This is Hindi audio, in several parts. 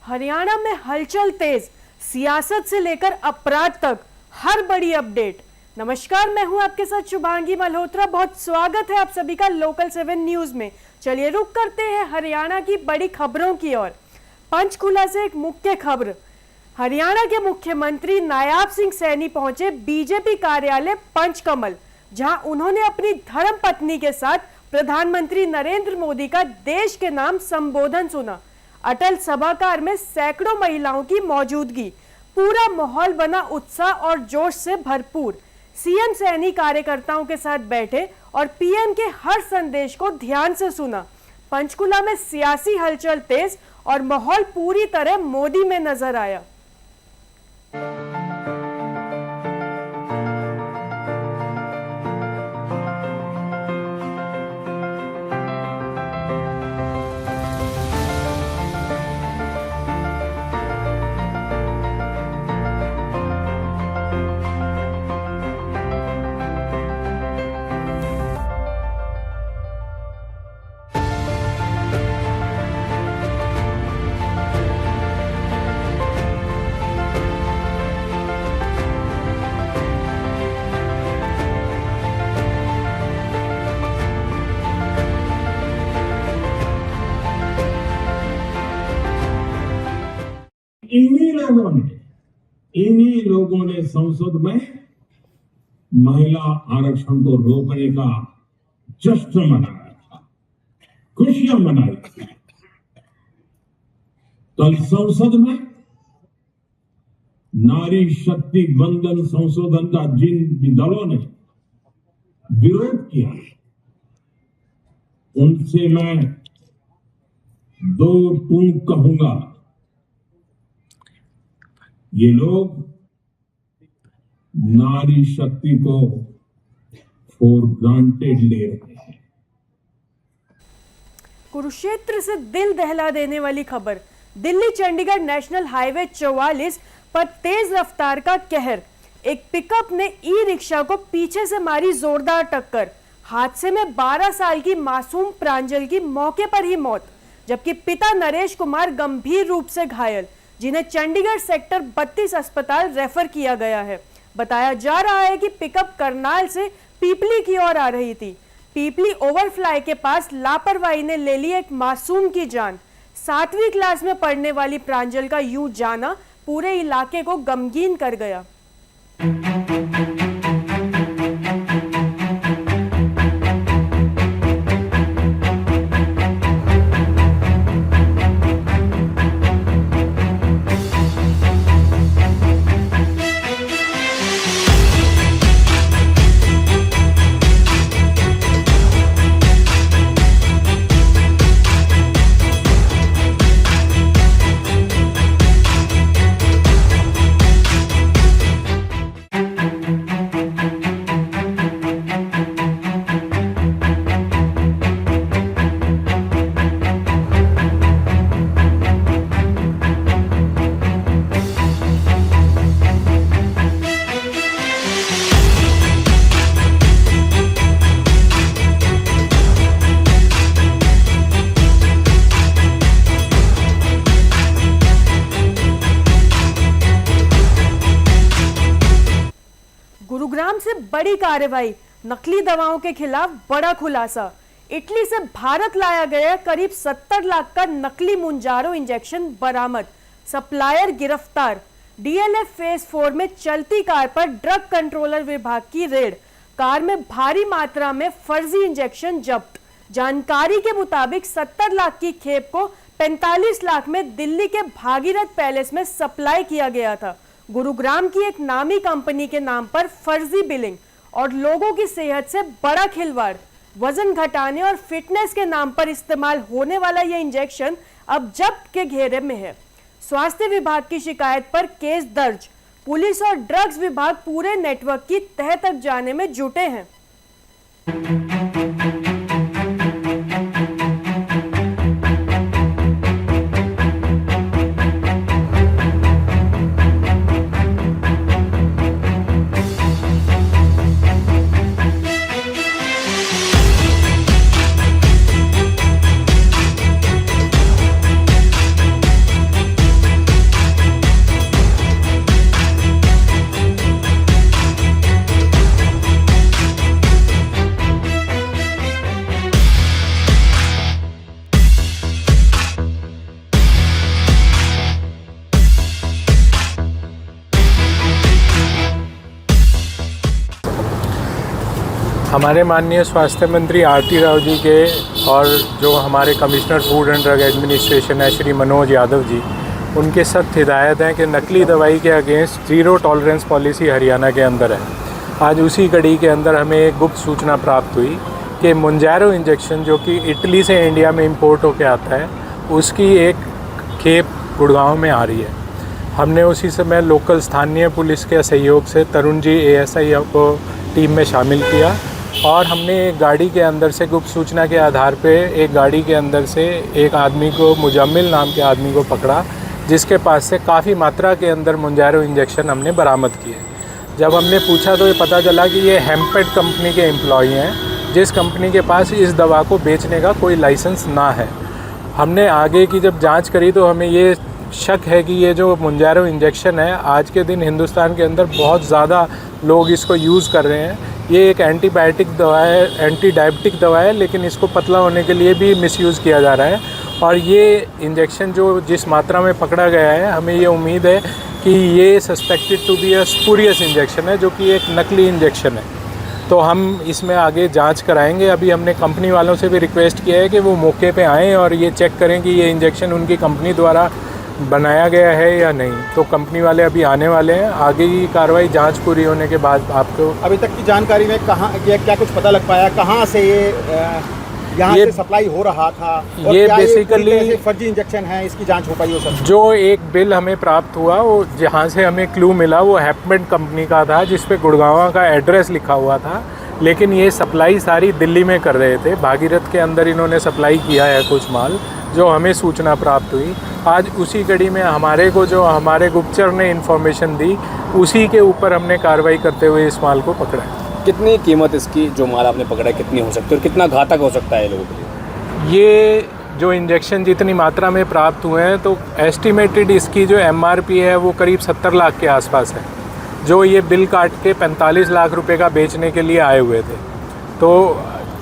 हरियाणा में हलचल तेज, सियासत से लेकर अपराध तक हर बड़ी अपडेट। नमस्कार, मैं हूं आपके साथ शुभांगी मल्होत्रा। बहुत स्वागत है आप सभी का लोकल 7 न्यूज में। चलिए रुक करते हैं हरियाणा की बड़ी खबरों की ओर। पंचकुला से एक मुख्य खबर। हरियाणा के मुख्यमंत्री नायाब सिंह सैनी पहुंचे बीजेपी कार्यालय पंचकमल, जहां उन्होंने अपनी धर्मपत्नी के साथ प्रधानमंत्री नरेंद्र मोदी का देश के नाम संबोधन सुना। अटल सभागार में सैकड़ों महिलाओं की मौजूदगी, पूरा माहौल बना उत्साह और जोश से भरपूर। सीएम सैनी कार्यकर्ताओं के साथ बैठे और पीएम के हर संदेश को ध्यान से सुना। पंचकुला में सियासी हलचल तेज और माहौल पूरी तरह मोदी में नजर आया। इन्हीं लोगों ने संसद में महिला आरक्षण को रोकने का जश्न मनाया था, खुशियां मनाई थी। कल संसद में नारी शक्ति वंदन संशोधन का जिन दलों ने विरोध किया, उनसे मैं दो टूक कहूंगा। ये लोग नारी शक्ति को फॉर ग्रांटेड ले रहे हैं। कुरुक्षेत्र से दिल दहला देने वाली खबर। दिल्ली चंडीगढ़ नेशनल हाईवे 44 पर तेज रफ्तार का कहर। एक पिकअप ने ई रिक्शा को पीछे से मारी जोरदार टक्कर। हादसे में 12 साल की मासूम प्रांजल की मौके पर ही मौत, जबकि पिता नरेश कुमार गंभीर रूप से घायल, जिन्हें चंडीगढ़ सेक्टर 32 अस्पताल रेफर किया गया है। बताया जा रहा है कि पिकअप करनाल से पीपली की ओर आ रही थी। पीपली ओवरफ्लाई के पास लापरवाही ने ले ली एक मासूम की जान। 7वीं क्लास में पढ़ने वाली प्रांजल का यूं जाना पूरे इलाके को गमगीन कर गया। गुरुग्राम से बड़ी कार्रवाई, नकली दवाओं के खिलाफ बड़ा खुलासा। इटली से भारत लाया गया करीब 70 लाख का नकली मुंजारो इंजेक्शन बरामद, सप्लायर गिरफ्तार। डीएलएफ फेज 4 में चलती कार पर ड्रग कंट्रोलर विभाग की रेड। कार में भारी मात्रा में फर्जी इंजेक्शन जब्त। जानकारी के मुताबिक 70 लाख की खेप को 45 लाख में दिल्ली के भागीरथ पैलेस में सप्लाई किया गया था। गुरुग्राम की एक नामी कंपनी के नाम पर फर्जी बिलिंग और लोगों की सेहत से बड़ा खिलवाड़। वजन घटाने और फिटनेस के नाम पर इस्तेमाल होने वाला यह इंजेक्शन अब जब्त के घेरे में है। स्वास्थ्य विभाग की शिकायत पर केस दर्ज। पुलिस और ड्रग्स विभाग पूरे नेटवर्क की तह तक जाने में जुटे हैं। हमारे माननीय स्वास्थ्य मंत्री आरती राव जी के और जो हमारे commissioner food and drug administration है श्री मनोज यादव जी, उनके सख्त हिदायत हैं कि नकली दवाई के against zero tolerance policy Haryana के अंदर है। आज उसी कड़ी के अंदर हमें एक गुप्त सूचना प्राप्त हुई कि मुंजारो इंजेक्शन जो कि इटली से इंडिया में इंपोर्ट होकर आता है, उसकी एक खेप गुड़गांव में आ रही है। हमने उसी समय लोकल स्थानीय पुलिस के सहयोग से तरुण जी ASI को टीम में शामिल किया और हमने एक गाड़ी के अंदर से गुप्त सूचना के आधार पे एक गाड़ी के अंदर से एक आदमी को, मुजम्मिल नाम के आदमी को पकड़ा, जिसके पास से काफ़ी मात्रा के अंदर मुंजारो इंजेक्शन हमने बरामद किए। जब हमने पूछा तो ये पता चला कि ये हेम्पेट कंपनी के एम्प्लॉई हैं, जिस कंपनी के पास इस दवा को बेचने का कोई लाइसेंस ना है। हमने आगे की जब जांच करी तो हमें ये शक है कि ये जो मुंजारो इंजेक्शन है, आज के दिन हिंदुस्तान के अंदर बहुत ज़्यादा लोग इसको यूज़ कर रहे हैं। ये एक एंटीबायोटिक दवा है, एंटी डायबिटिक दवा है, लेकिन इसको पतला होने के लिए भी मिसयूज़ किया जा रहा है। और ये इंजेक्शन जो जिस मात्रा में पकड़ा गया है, हमें ये उम्मीद है कि ये suspected to be a spurious injection है, जो कि एक नकली इंजेक्शन है। तो हम इसमें आगे जांच कराएंगे। अभी हमने कंपनी वालों से भी रिक्वेस्ट किया है कि वो मौके पे आएँ और ये चेक करें कि ये इंजेक्शन उनकी कंपनी द्वारा बनाया गया है या नहीं। तो कंपनी वाले अभी आने वाले हैं। आगे की कार्रवाई जांच पूरी होने के बाद आपको अभी तक की जानकारी में कहाँ क्या कुछ पता लग पाया, कहाँ से यहाँ से सप्लाई हो रहा था, और ये क्या बेसिकली फर्जी इंजेक्शन है, इसकी जांच हो पाई हो सर? जो एक बिल हमें प्राप्त हुआ, वो जहाँ से हमें क्लू मिला, वो हेपमेट कंपनी का था, जिस पे गुड़गांव का एड्रेस लिखा हुआ था, लेकिन ये सप्लाई सारी दिल्ली में कर रहे थे। भागीरथ के अंदर इन्होंने सप्लाई किया है कुछ माल, जो हमें सूचना प्राप्त हुई। आज उसी कड़ी में हमारे को जो हमारे गुप्तचर ने इन्फॉर्मेशन दी, उसी के ऊपर हमने कार्रवाई करते हुए इस माल को पकड़ा है। कितनी कीमत इसकी, जो माल आपने पकड़ा है, कितनी हो सकती है और कितना घातक हो सकता है लोगों के लिए? ये जो इंजेक्शन जितनी मात्रा में प्राप्त हुए हैं, तो एस्टिमेटेड इसकी जो MRP है वो करीब 70 लाख के आसपास है, जो ये बिल काट के 45 लाख रुपए का बेचने के लिए आए हुए थे। तो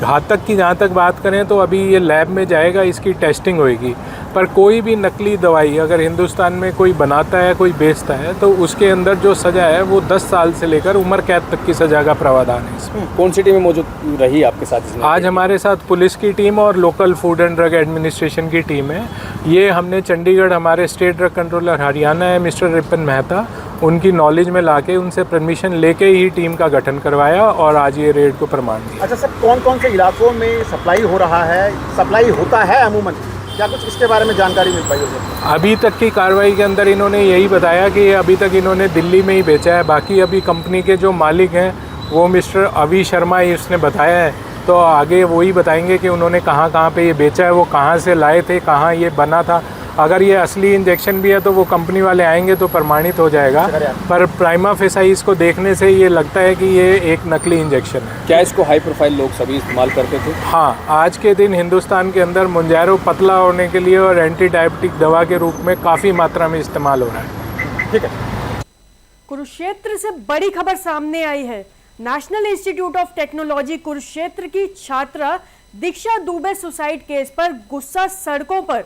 घातक की जहाँ तक बात करें तो अभी ये लैब में जाएगा, इसकी टेस्टिंग होएगी। पर कोई भी नकली दवाई अगर हिंदुस्तान में कोई बनाता है, कोई बेचता है, तो उसके अंदर जो सज़ा है वो 10 साल से लेकर उम्र कैद तक की सज़ा का प्रावधान है इसमें। कौन सी टीमें मौजूद रही आपके साथ इसमें? आज हमारे साथ पुलिस की टीम और local food and drug administration की टीम है। ये हमने चंडीगढ़, हमारे स्टेट ड्रग कंट्रोलर हरियाणा है मिस्टर रिपन मेहता, उनकी नॉलेज में लाके उनसे परमिशन लेके ही टीम का गठन करवाया और आज ये रेड को प्रमाण दिया। अच्छा सर, कौन कौन से इलाकों में सप्लाई हो रहा है, सप्लाई होता है अमूमन, क्या कुछ इसके बारे में जानकारी मिल पाई हो सर? अभी तक की कार्रवाई के अंदर इन्होंने यही बताया कि अभी तक इन्होंने दिल्ली में ही बेचा है। बाकी अभी कंपनी के जो मालिक हैं वो मिस्टर अभी शर्मा ही उसने बताया है, तो आगे वही बताएंगे कि उन्होंने कहाँ कहाँ पे ये बेचा है, वो कहाँ से लाए थे, कहाँ ये बना था। अगर ये असली इंजेक्शन भी है तो वो कंपनी वाले आएंगे तो प्रमाणित हो जाएगा, पर प्राइमा फेसाई इसको देखने से ये लगता है कि ये एक नकली इंजेक्शन है। क्या इसको हाई प्रोफाइल लोग सभी इस्तेमाल करते थे? हाँ, आज के दिन हिंदुस्तान के अंदर मुंजारो पतला होने के लिए और एंटी डायबिटिक दवा के रूप में काफ़ी मात्रा में इस्तेमाल हो रहा है। ठीक है। कुरुक्षेत्र से बड़ी खबर सामने आई है। National institute of technology Kurukshetra की छात्रा दीक्षा दुबे सुसाइड केस पर गुस्सा सड़कों पर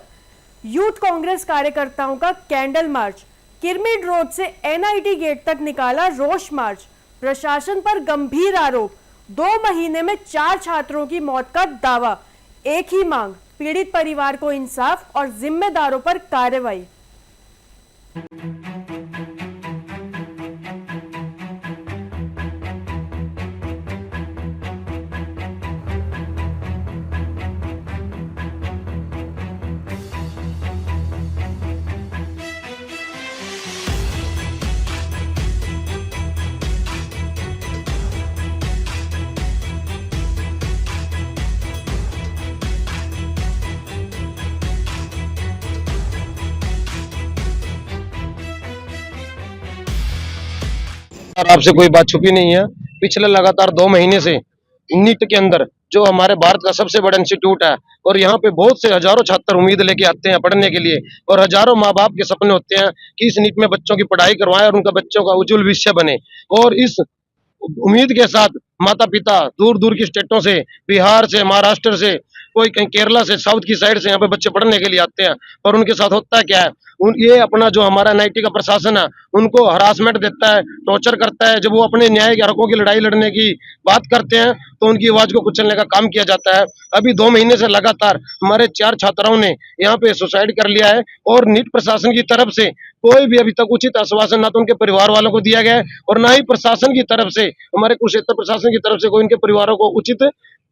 यूथ कांग्रेस कार्यकर्ताओं का कैंडल मार्च, किरमिड रोड से NIT गेट तक निकाला रोष मार्च। प्रशासन पर गंभीर आरोप, 2 महीने में 4 छात्रों की मौत का दावा। एक ही मांग, पीड़ित परिवार को इंसाफ और जिम्मेदारों पर कार्रवाई। और आपसे कोई बात छुपी नहीं है। पिछले लगातार 2 महीने से नीट के अंदर, जो हमारे भारत का सबसे बड़ा इंस्टीट्यूट है, और यहाँ पे बहुत से हजारों छात्र उम्मीद लेके आते हैं पढ़ने के लिए, और हजारों माँ बाप के सपने होते हैं कि इस नीट में बच्चों की पढ़ाई करवाएं और उनका बच्चों का उज्जवल भविष्य बने। और इस उम्मीद के साथ माता पिता दूर दूर की स्टेटों से, बिहार से, महाराष्ट्र से, कोई कहीं केरला से, साउथ की साइड से यहाँ पे बच्चे पढ़ने के लिए आते हैं। और उनके साथ होता क्या है, ये अपना जो हमारा एनआईटी का प्रशासन है उनको हरासमेंट देता है, टॉर्चर करता है। जब वो अपने न्याय के हकों की लड़ाई लड़ने की बात करते हैं तो उनकी आवाज को कुचलने का काम किया जाता है। अभी 2 महीने से लगातार हमारे 4 छात्राओं ने यहाँ पे सुसाइड कर लिया है और नीट प्रशासन की तरफ से कोई भी अभी तक उचित आश्वासन ना तो उनके परिवार वालों को दिया गया है और ना ही प्रशासन की तरफ से, हमारे कुरुक्षेत्र प्रशासन की तरफ से कोई उनके परिवारों को उचित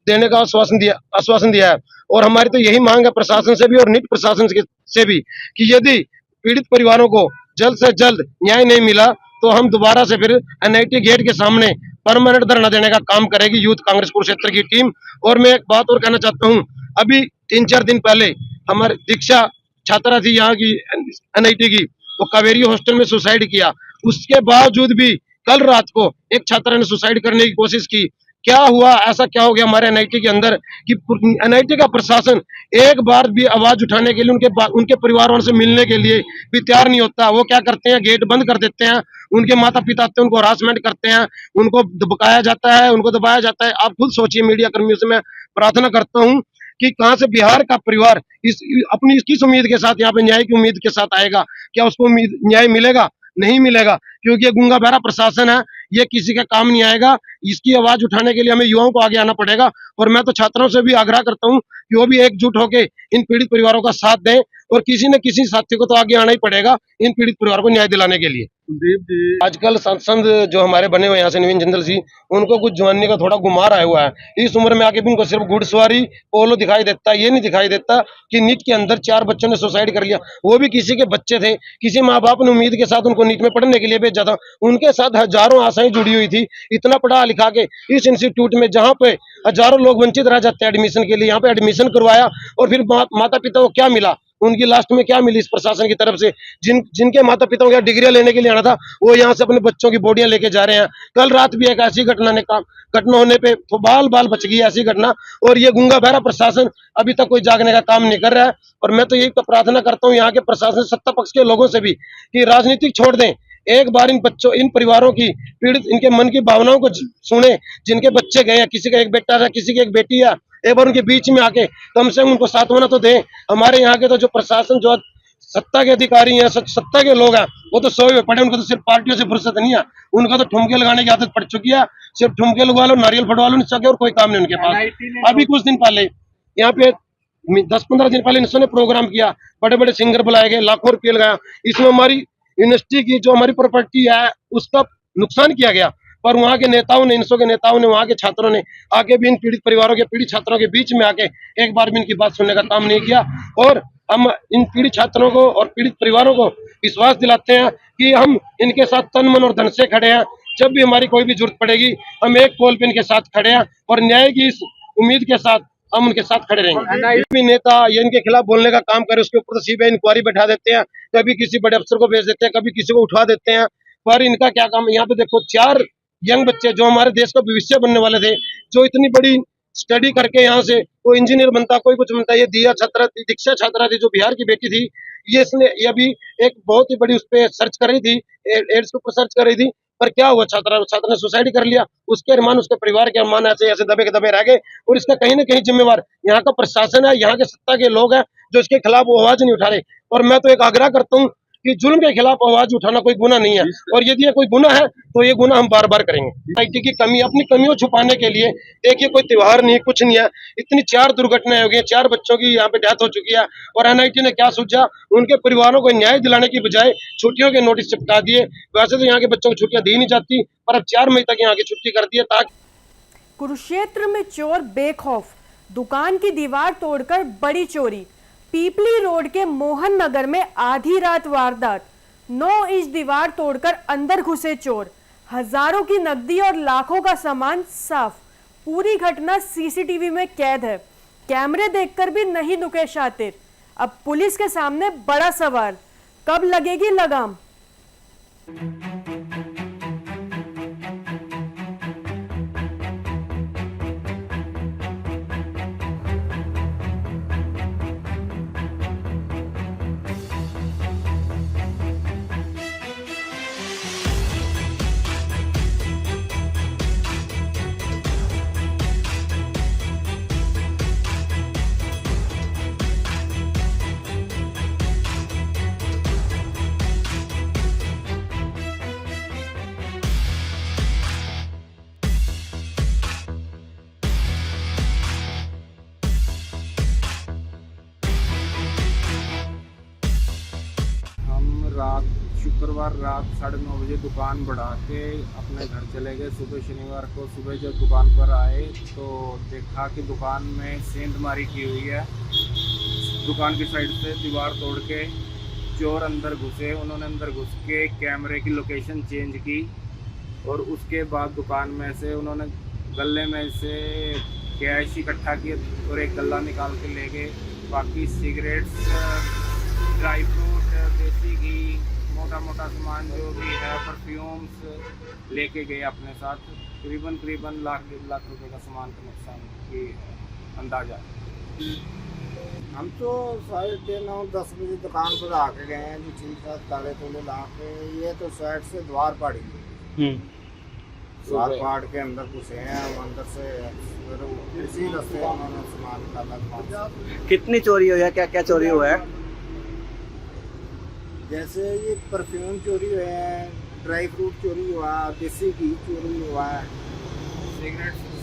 देने का आश्वासन दिया है। और हमारी तो यही मांग है प्रशासन से भी और नीट प्रशासन से भी कि यदि पीड़ित परिवारों को जल्द से जल्द न्याय नहीं मिला तो हम दोबारा से फिर एनआईटी गेट के सामने परमानेंट धरना देने का काम करेगी यूथ कांग्रेस कुरुक्षेत्र की टीम। और मैं एक बात और कहना चाहता हूँ, अभी 3-4 दिन पहले हमारे दीक्षा छात्रा थी यहाँ की एनआईटी की, वो कावेरी हॉस्टल में सुसाइड किया। उसके बावजूद भी कल रात को एक छात्रा ने सुसाइड करने की कोशिश की। क्या हुआ, ऐसा क्या हो गया हमारे एनआईटी के अंदर कि एनआईटी का प्रशासन एक बार भी आवाज उठाने के लिए उनके परिवारों से मिलने के लिए भी तैयार नहीं होता। वो क्या करते हैं, गेट बंद कर देते हैं, उनके माता पिता आते हैं, उनको हरासमेंट करते हैं, उनको दबकाया जाता है, उनको दबाया जाता है। आप खुद सोचिए, मीडिया कर्मियों से मैं प्रार्थना करता हूँ कि कहां से बिहार का परिवार अपनी किस उम्मीद के साथ यहाँ पे न्याय की उम्मीद के साथ आएगा। क्या उसको न्याय मिलेगा? नहीं मिलेगा, क्योंकि ये गूंगा बहरा प्रशासन है, ये किसी का काम नहीं आएगा। इसकी आवाज उठाने के लिए हमें युवाओं को आगे आना पड़ेगा। और मैं तो छात्रों से भी आग्रह करता हूँ कि वो भी एकजुट होकर इन पीड़ित परिवारों का साथ दें और किसी न किसी साथी को तो आगे आना ही पड़ेगा इन पीड़ित परिवारों को न्याय दिलाने के लिए। आजकल सांसद जो हमारे बने हुए यहाँ से नवीन जिंदल जी, उनको कुछ जवानी का थोड़ा गुमार आया हुआ है। इस उम्र में आके भी उनको सिर्फ घुड़सवारी, पोलो दिखाई देता है। ये नहीं दिखाई देता कि नीट के अंदर 4 बच्चों ने सुसाइड कर लिया, वो भी किसी के बच्चे थे, किसी माँ बाप ने उम्मीद के साथ उनको नीट में पढ़ने के लिए भेजा था। उनके साथ हजारों आशाएं जुड़ी हुई थी। इतना पढ़ा लिखा के इस इंस्टीट्यूट में जहाँ पे हजारों लोग वंचित रह जाते हैं एडमिशन के लिए, यहाँ पे एडमिशन करवाया और फिर माता पिता को क्या मिला, उनकी लास्ट में क्या मिली इस प्रशासन की तरफ से? जिनके माता पिताओं का डिग्रियां लेने के लिए आना था, वो यहाँ से अपने बच्चों की बॉडियां लेके जा रहे हैं। कल रात भी एक ऐसी घटना होने पे तो बाल बच गई ऐसी घटना। और ये गूंगा बहरा प्रशासन अभी तक कोई जागने का काम नहीं कर रहा है। और मैं तो यही प्रार्थना करता हूँ यहाँ के प्रशासन, सत्ता पक्ष के लोगों से भी कि राजनीतिक छोड़ दें, एक बार इन बच्चों, इन परिवारों की पीड़ित, इनके मन की भावनाओं को सुने। जिनके बच्चे गए हैं, किसी का एक बेटा है, किसी की एक बेटी है, एक बार उनके बीच में आके कम से कम उनको सांत्वना तो दें। हमारे यहाँ के तो जो प्रशासन, जो सत्ता के अधिकारी हैं, सत्ता के लोग हैं, वो तो सोए हुए पड़े। उनको तो सिर्फ पार्टियों से फुर्सत नहीं है, उनका तो ठुमके लगाने की आदत पड़ चुकी है। सिर्फ ठुमके लगवा लो, नारियल फटवा लो, नहीं और कोई काम नहीं उनके पास। अभी कुछ दिन पहले यहाँ पे 10-15 दिन पहले इन्होंने प्रोग्राम किया, बड़े बड़े सिंगर बुलाए गए, लाखों रुपये लगाया। इसमें हमारी यूनिवर्सिटी की जो हमारी प्रॉपर्टी है उसका नुकसान किया गया। पर वहाँ के नेताओं ने, इनसो के नेताओं ने, वहाँ के छात्रों ने आके भी इन पीड़ित परिवारों के, पीड़ित छात्रों के बीच में आके एक बार भी इनकी बात सुनने का काम नहीं किया। और हम इन पीड़ित छात्रों को और पीड़ित परिवारों को विश्वास दिलाते हैं कि हम इनके साथ तन मन और धन से खड़े हैं। जब भी हमारी कोई भी जरूरत पड़ेगी, हम एक पोल पे इनके साथ खड़े हैं और न्याय की इस उम्मीद के साथ हम उनके साथ खड़े रहेंगे। भी नेता ये इनके खिलाफ बोलने का काम करे, उसके ऊपर तो सीबीआई इंक्वायरी बैठा देते हैं, कभी किसी बड़े अफसर को भेज देते हैं, कभी किसी को उठा देते हैं। पर इनका क्या काम है? यहाँ पे देखो, 4 यंग बच्चे जो हमारे देश का भविष्य बनने वाले थे, जो इतनी बड़ी स्टडी करके यहाँ से कोई इंजीनियर बनता, कोई कुछ बनता। ये दीक्षा छात्रा थी जो बिहार की बेटी थी, ये अभी एक बहुत ही बड़ी उस पर सर्च कर रही थी, एड्स के ऊपर सर्च कर रही थी। पर क्या हुआ, छात्रा ने सुसाइड कर लिया। उसके अरमान, उसके परिवार के अरमान ऐसे ऐसे दबे के दबे रह गए। और इसका कहीं ना कहीं जिम्मेवार यहाँ का प्रशासन है, यहाँ के सत्ता के लोग हैं जो इसके खिलाफ वो आवाज नहीं उठा रहे। और मैं तो एक आग्रह करता हूँ कि जुल्म के खिलाफ आवाज उठाना कोई गुनाह नहीं है, और यदि ये कोई गुनाह है तो ये गुनाह हम बार बार करेंगे। आईटी की कमी, अपनी कमियों छुपाने के लिए, देखिए कोई त्योहार नहीं, कुछ नहीं है, इतनी 4 दुर्घटनाएं हो गई, 4 बच्चों की यहाँ पे डेथ हो चुकी है। और एनआईटी ने क्या सोचा, उनके परिवारों को न्याय दिलाने की बजाय छुट्टियों के नोटिस चिपका दिए। वैसे तो यहाँ के बच्चों को छुट्टियां दी नहीं जाती, पर अब 4 मई तक यहाँ की छुट्टी कर दी है ताकि। कुरुक्षेत्र में चोर बेखौफ, दुकान की दीवार तोड़कर बड़ी चोरी। पीपली रोड के मोहन नगर में आधी रात वारदात, 9 इंच दीवार तोड़कर अंदर घुसे चोर, हजारों की नकदी और लाखों का सामान साफ। पूरी घटना सीसीटीवी में कैद है, कैमरे देखकर भी नहीं रुके शातिर। अब पुलिस के सामने बड़ा सवाल, कब लगेगी लगाम? शुक्रवार रात 9:30 बजे दुकान बढ़ा के अपने घर चले गए। सुबह शनिवार को सुबह जब दुकान पर आए तो देखा कि दुकान में सेंधमारी की हुई है। दुकान की साइड से दीवार तोड़ के चोर अंदर घुसे। उन्होंने अंदर घुस के कैमरे की लोकेशन चेंज की और उसके बाद दुकान में से उन्होंने गले में से कैश इकट्ठा किए और एक गल्ला निकाल के ले गए। बाकी सिगरेट्स, ड्राई फ्रूट, देसी घी, मोटा मोटा सामान जो भी है, परफ्यूम्स लेके गए अपने साथ। करीबन लाख 1.5 लाख रुपए का सामान का नुकसान की अंदाजा। हम तो 9:30-10 बजे दुकान पर आके गए हैं जी। 6-7 ताले तोले ला के ये तो साइड से द्वार पाड़ी द्वार पाड़ के अंदर घुसे हैं। हम अंदर से इसी रास्ते उन्होंने सामान निकाला। कितनी चोरी हुई है, क्या क्या चोरी हुआ है? जैसे ये परफ्यूम चोरी हुए हैं, ड्राई फ्रूट चोरी हुआ, देसी घी चोरी हुआ है,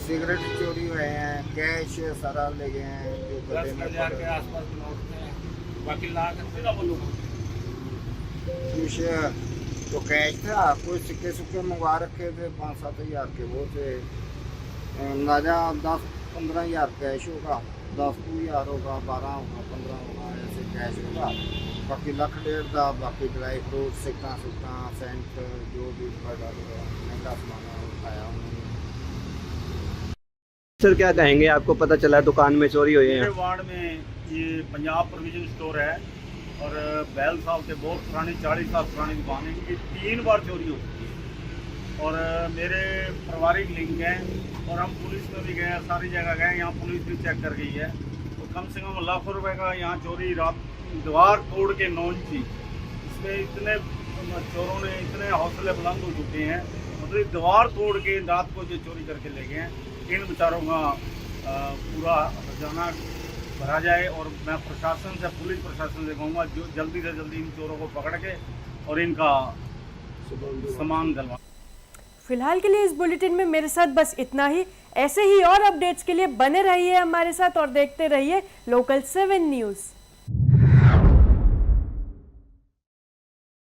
सिगरेट चोरी हुए हैं, कैश सारा ले गए हैं जो गले में के आसपास नोट थे। बाकी लाख कुछ तो कैश था, कुछ सिक्के सुक्के मंगवा रखे थे 5-7 हज़ार के, वो थे अंदाजा 10-15 हज़ार कैश होगा, 10,000 होगा, 12 होगा, 15 होगा, ऐसे कैश होगा। बाकी 1.5 लाख बाकी ड्राई फ्रूट, सिक्का सेंट जो भी महंगा सामान उठाया उन्होंने। सर क्या कहेंगे, आपको पता चला दुकान में चोरी हुई है? मेरे वार्ड में ये पंजाब प्रोविजन स्टोर है और बैल साहब से बहुत पुरानी 40 साल पुरानी दुकान है। इनकी 3 बार चोरी हो चुकी है और मेरे पारिवारिक लिंक हैं और हम पुलिस में भी गए, सारी जगह गए, यहाँ पुलिस भी चेक कर गई है। तो कम से कम लाखों रुपए का यहाँ चोरी, रात दीवार तोड़ के 9 इंची, इसमें इतने चोरों ने इतने हौसले बुलंद हो चुके हैं, मतलब दीवार तोड़ के रात को जो चोरी करके ले गए हैं। इन बेचारों का पूरा खजाना भरा जाए और मैं प्रशासन से, पुलिस प्रशासन से कहूँगा जो जल्दी से जल्दी इन चोरों को पकड़ के और इनका सामान दिलवा। फिलहाल के लिए इस बुलेटिन में मेरे साथ बस इतना ही। ऐसे ही और अपडेट्स के लिए बने रहिए हमारे साथ और देखते रहिए लोकल 7 न्यूज़।